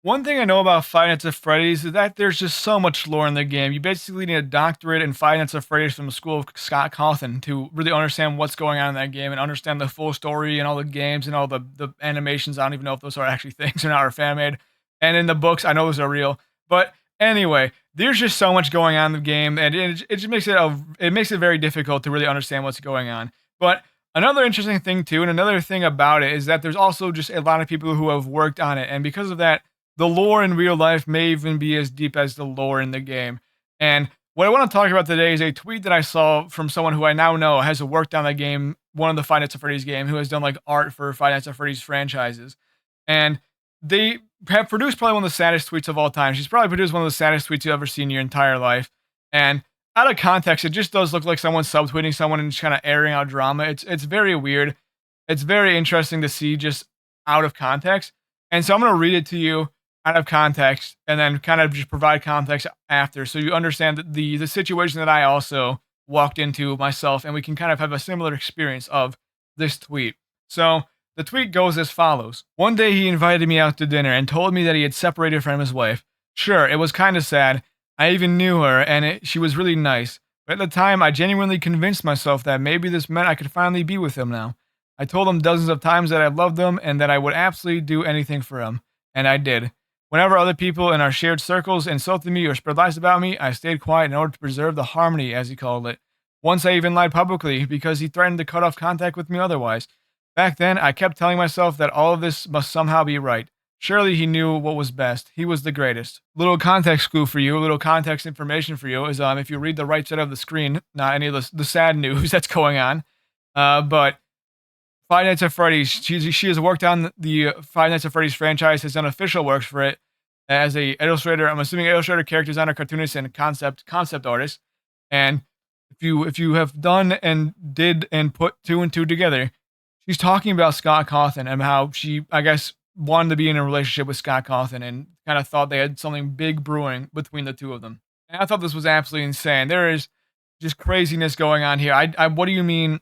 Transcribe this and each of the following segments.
One thing I know about Five Nights at Freddy's is that there's just so much lore in the game. You basically need a doctorate in Five Nights at Freddy's from the school of Scott Cawthon to really understand what's going on in that game and understand the full story and all the games and all the animations. I don't even know if those are actually things or not, or fan made. And in the books, I know those are real. But anyway, there's just so much going on in the game, and it just makes it makes it very difficult to really understand what's going on. But another interesting thing too, and another thing about it is that there's also just a lot of people who have worked on it, and because of that the lore in real life may even be as deep as the lore in the game. And what I want to talk about today is a tweet that I saw from someone who I now know has worked on the game, one of the Five Nights at Freddy's game, who has done like art for Five Nights at Freddy's franchises. And they have produced probably one of the saddest tweets of all time. She's probably produced one of the saddest tweets you've ever seen in your entire life. And out of context, it just does look like someone subtweeting someone and just kind of airing out drama. It's very weird. It's very interesting to see just out of context. And so I'm gonna read it to you out of context and then kind of just provide context after so you understand that the situation that I also walked into myself and we can kind of have a similar experience of this tweet. So the tweet goes as follows. One day he invited me out to dinner and told me that he had separated from his wife. Sure, it was kind of sad. I even knew her and she was really nice. But at the time, I genuinely convinced myself that maybe this meant I could finally be with him now. I told him dozens of times that I loved him and that I would absolutely do anything for him. And I did. Whenever other people in our shared circles insulted me or spread lies about me, I stayed quiet in order to preserve the harmony, as he called it. Once I even lied publicly because he threatened to cut off contact with me otherwise. Back then, I kept telling myself that all of this must somehow be right. Surely he knew what was best. He was the greatest. Little context clue for you, little context information for you is if you read the right side of the screen, not any of the sad news that's going on, but Five Nights at Freddy's. She has worked on the Five Nights at Freddy's franchise, has done official works for it as a illustrator. I'm assuming illustrator, character designer, cartoonist, and concept artist. And if you have done and did and put two and two together, she's talking about Scott Cawthon and how she, I guess, wanted to be in a relationship with Scott Cawthon and kind of thought they had something big brewing between the two of them. And I thought this was absolutely insane. There is just craziness going on here. What do you mean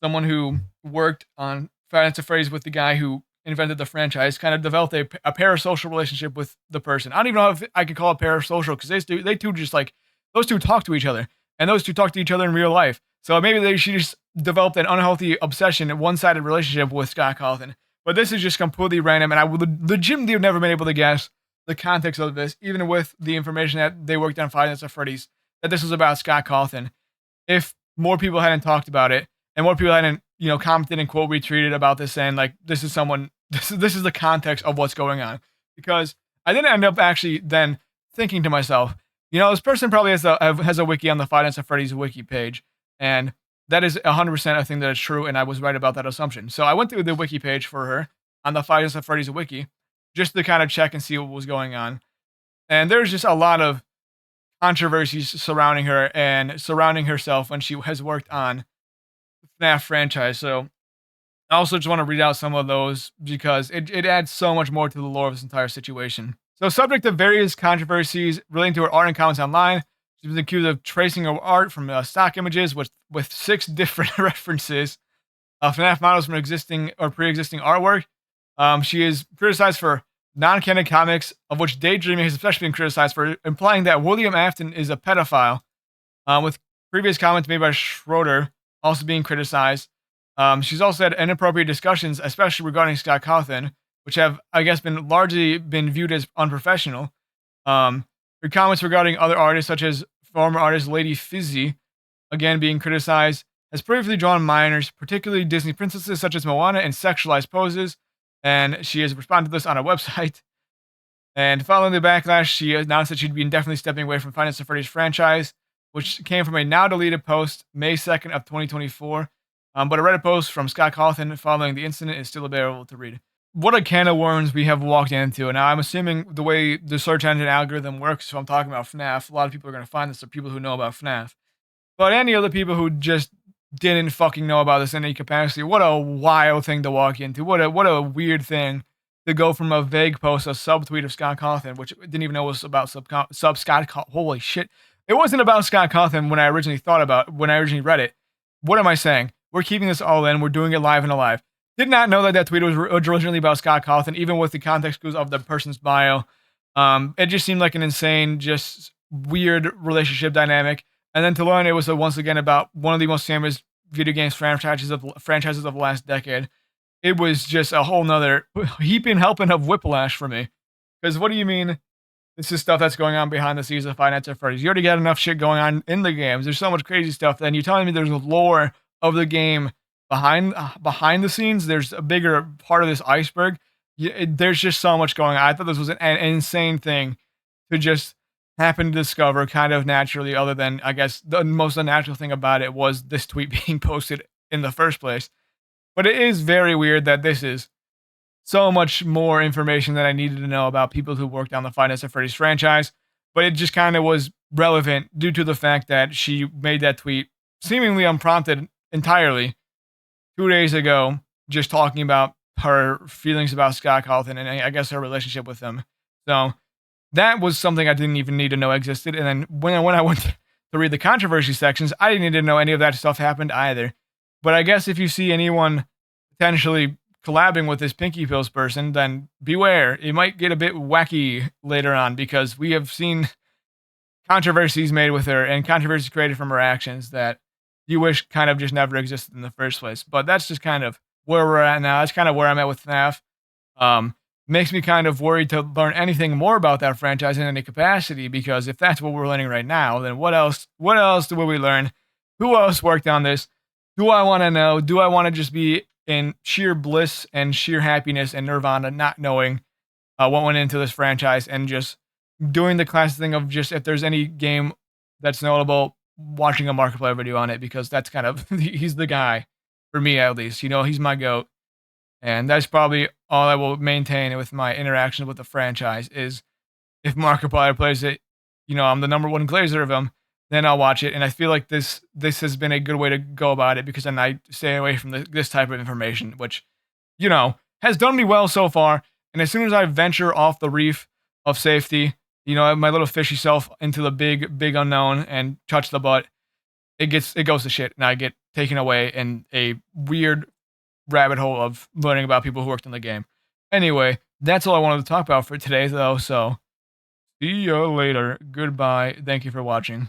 someone who worked on Five Nights at Freddy's with the guy who invented the franchise kind of developed a parasocial relationship with the person? I don't even know if I could call it parasocial because they two just like, those two talk to each other and those two talk to each other in real life. So maybe she just developed an unhealthy obsession, a one-sided relationship with Scott Cawthon. But this is just completely random, and I would legitimately have never been able to guess the context of this, even with the information that they worked on Five Nights at Freddy's, that this was about Scott Cawthon. If more people hadn't talked about it, and more people hadn't, commented and quote retweeted about this, saying like, this is the context of what's going on. Because I didn't end up actually then thinking to myself, this person probably has a wiki on the Five Nights at Freddy's wiki page, and that is 100% a thing that is true, and I was right about that assumption. So I went through the wiki page for her on the Five Nights at Freddy's wiki, just to kind of check and see what was going on. And there's just a lot of controversies surrounding her and surrounding herself when she has worked on the FNAF franchise. So I also just want to read out some of those because it adds so much more to the lore of this entire situation. So subject to various controversies relating to her art and comments online, she's been accused of tracing her art from stock images with 6 different references of FNAF models from existing or pre-existing artwork. She is criticized for non-canon comics, of which Daydreaming has especially been criticized for implying that William Afton is a pedophile, with previous comments made by Schroeder also being criticized. She's also had inappropriate discussions, especially regarding Scott Cawthon, which have, I guess, largely been viewed as unprofessional. Her comments regarding other artists, such as former artist Lady Fizzy, again being criticized, has previously drawn minors, particularly Disney princesses such as Moana, in sexualized poses, and she has responded to this on her website. And following the backlash, she announced that she'd be indefinitely stepping away from Five Nights at Freddy's franchise, which came from a now deleted post May 2nd of 2024. But a Reddit post from Scott Cawthon following the incident is still available to read. What a can of worms we have walked into. Now, I'm assuming the way the search engine algorithm works, so I'm talking about FNAF, a lot of people are going to find this are people who know about FNAF. But any other people who just didn't fucking know about this in any capacity, what a wild thing to walk into. What a weird thing to go from a vague post, a subtweet of Scott Cawthon, which I didn't even know was about Scott Cawthon. Holy shit. It wasn't about Scott Cawthon when I originally read it. What am I saying? We're keeping this all in. We're doing it live and alive. Did not know that tweet was originally about Scott Cawthon, even with the context clues of the person's bio. It just seemed like an insane, just weird relationship dynamic. And then to learn it was once again about one of the most famous video games franchises of the last decade. It was just a whole nother heaping helping of whiplash for me. Because what do you mean? This is stuff that's going on behind the scenes of Five Nights at Freddy's. You already got enough shit going on in the games. There's so much crazy stuff. Then you're telling me there's a lore of the game behind the scenes. There's a bigger part of this iceberg. There's just so much going on. I thought this was an insane thing to just happen to discover kind of naturally, other than I guess the most unnatural thing about it was this tweet being posted in the first place. But it is very weird that this is so much more information that I needed to know about people who worked on the Five Nights at Freddy's franchise, but it just kind of was relevant due to the fact that she made that tweet seemingly unprompted entirely 2 days ago, just talking about her feelings about Scott Cawthon and I guess her relationship with him. So that was something I didn't even need to know existed. And then when I went to read the controversy sections, I didn't need to know any of that stuff happened either. But I guess if you see anyone potentially collabing with this Pinky Pills person, then beware. It might get a bit wacky later on because we have seen controversies made with her and controversies created from her actions that you wish kind of just never existed in the first place. But that's just kind of where we're at now. That's kind of where I'm at with FNAF. Makes me kind of worried to learn anything more about that franchise in any capacity because if that's what we're learning right now, then what else? What else will we learn? Who else worked on this? Do I want to know? Do I want to just be in sheer bliss and sheer happiness and nirvana, not knowing what went into this franchise and just doing the classic thing of just if there's any game that's notable, watching a Markiplier video on it because that's kind of he's the guy for me at least. You know, he's my goat, and that's probably all I will maintain with my interactions with the franchise is if Markiplier plays it, you know, I'm the number one glazer of him, then I'll watch it. And I feel like this has been a good way to go about it because then I stay away from this type of information, which, you know, has done me well so far. And as soon as I venture off the reef of safety, you know, my little fishy self into the big unknown and touch the butt, it goes to shit, and I get taken away in a weird rabbit hole of learning about people who worked in the game. Anyway, that's all I wanted to talk about for today, though. So see you later. Goodbye. Thank you for watching.